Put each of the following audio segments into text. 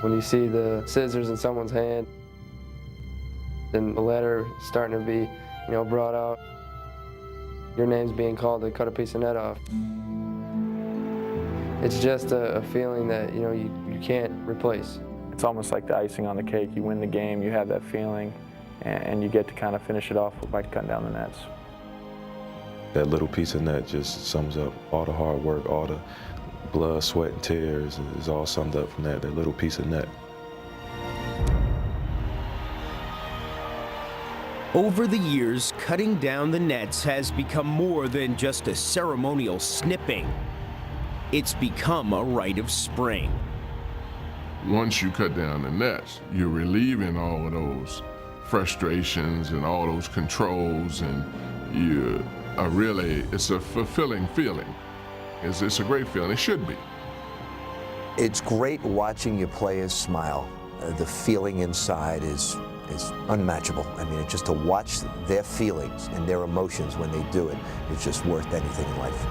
When you see the scissors in someone's hand, and the letter starting to be, brought out, your name's being called to cut a piece of net off. It's just a feeling that, you can't replace. It's almost like the icing on the cake. You win the game, you have that feeling, and you get to kind of finish it off by cutting down the nets. That little piece of net just sums up all the hard work, all the blood, sweat, and tears is all summed up from that little piece of net. Over the years, cutting down the nets has become more than just a ceremonial snipping. It's become a rite of spring. Once you cut down the nets, you're relieving all of those frustrations and all those controls, and you are really, it's a fulfilling feeling. It's a great feeling, it should be. It's great watching your players smile. The feeling inside is unmatchable. I mean, just to watch their feelings and their emotions when they do it, it's just worth anything in life.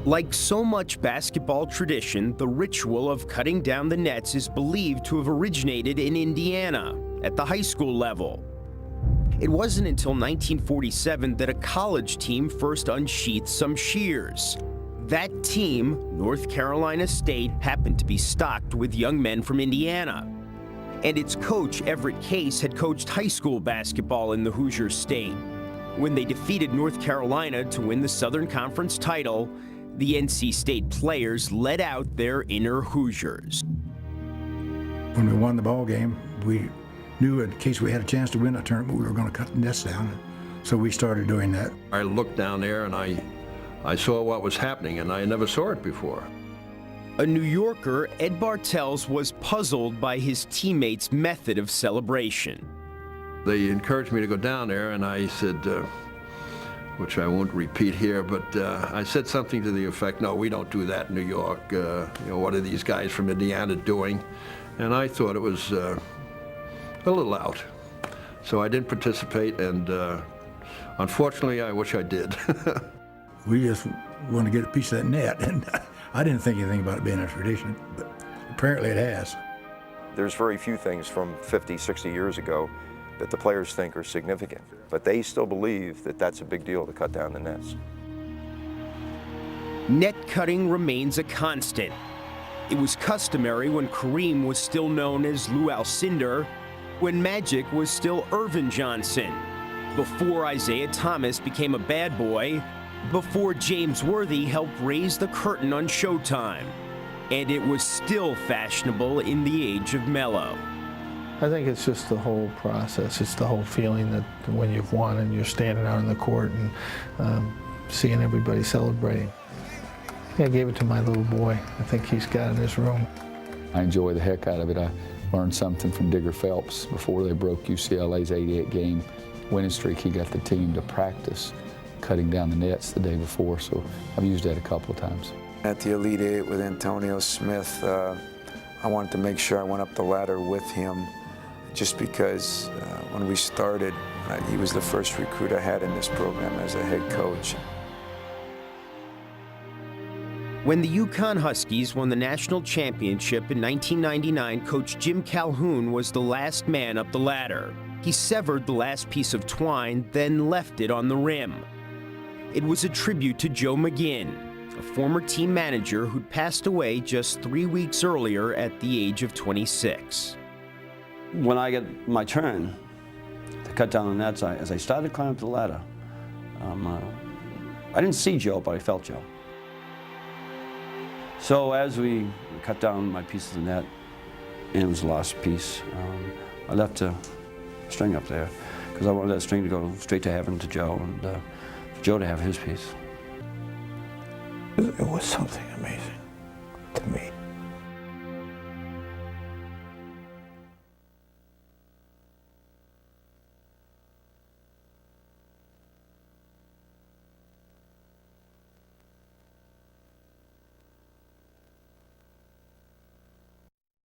Like so much basketball tradition, the ritual of cutting down the nets is believed to have originated in Indiana at the high school level. It wasn't until 1947 that a college team first unsheathed some shears. That team, North Carolina State, happened to be stocked with young men from Indiana. And its coach, Everett Case, had coached high school basketball in the Hoosier State. When they defeated North Carolina to win the Southern Conference title, the NC State players let out their inner Hoosiers. When we won the ball game, we knew in case we had a chance to win a tournament, we were going to cut the nets down. So we started doing that. I looked down there and I saw what was happening, and I never saw it before. A New Yorker, Ed Bartels, was puzzled by his teammates' method of celebration. They encouraged me to go down there, and I said, which I won't repeat here, but I said something to the effect, no, we don't do that in New York. What are these guys from Indiana doing? And I thought it was a little out. So I didn't participate, and unfortunately, I wish I did. We just want to get a piece of that net, and I didn't think anything about it being a tradition, but apparently it has. There's very few things from 50, 60 years ago that the players think are significant, but they still believe that that's a big deal to cut down the nets. Net cutting remains a constant. It was customary when Kareem was still known as Lou Alcindor, when Magic was still Irvin Johnson, before Isaiah Thomas became a bad boy, before James Worthy helped raise the curtain on Showtime, and it was still fashionable in the age of Melo. I think it's just the whole process. It's the whole feeling that when you've won and you're standing out on the court and seeing everybody celebrating. I gave it to my little boy. I think he's got it in his room. I enjoy the heck out of it. I learned something from Digger Phelps before they broke UCLA's 88-game winning streak. He got the team to practice cutting down the nets the day before, so I've used that a couple of times. At the Elite Eight with Antonio Smith, I wanted to make sure I went up the ladder with him, just because when we started, he was the first recruit I had in this program as a head coach. When the UConn Huskies won the national championship in 1999, Coach Jim Calhoun was the last man up the ladder. He severed the last piece of twine, then left it on the rim. It was a tribute to Joe McGinn, a former team manager who'd passed away just 3 weeks earlier at the age of 26. When I got my turn to cut down the nets, as I started climbing up the ladder, I didn't see Joe, but I felt Joe. So as we cut down my piece of the net, and it was the last piece, I left a string up there because I wanted that string to go straight to heaven to Joe, and for Joe to have his piece. It was something amazing to me.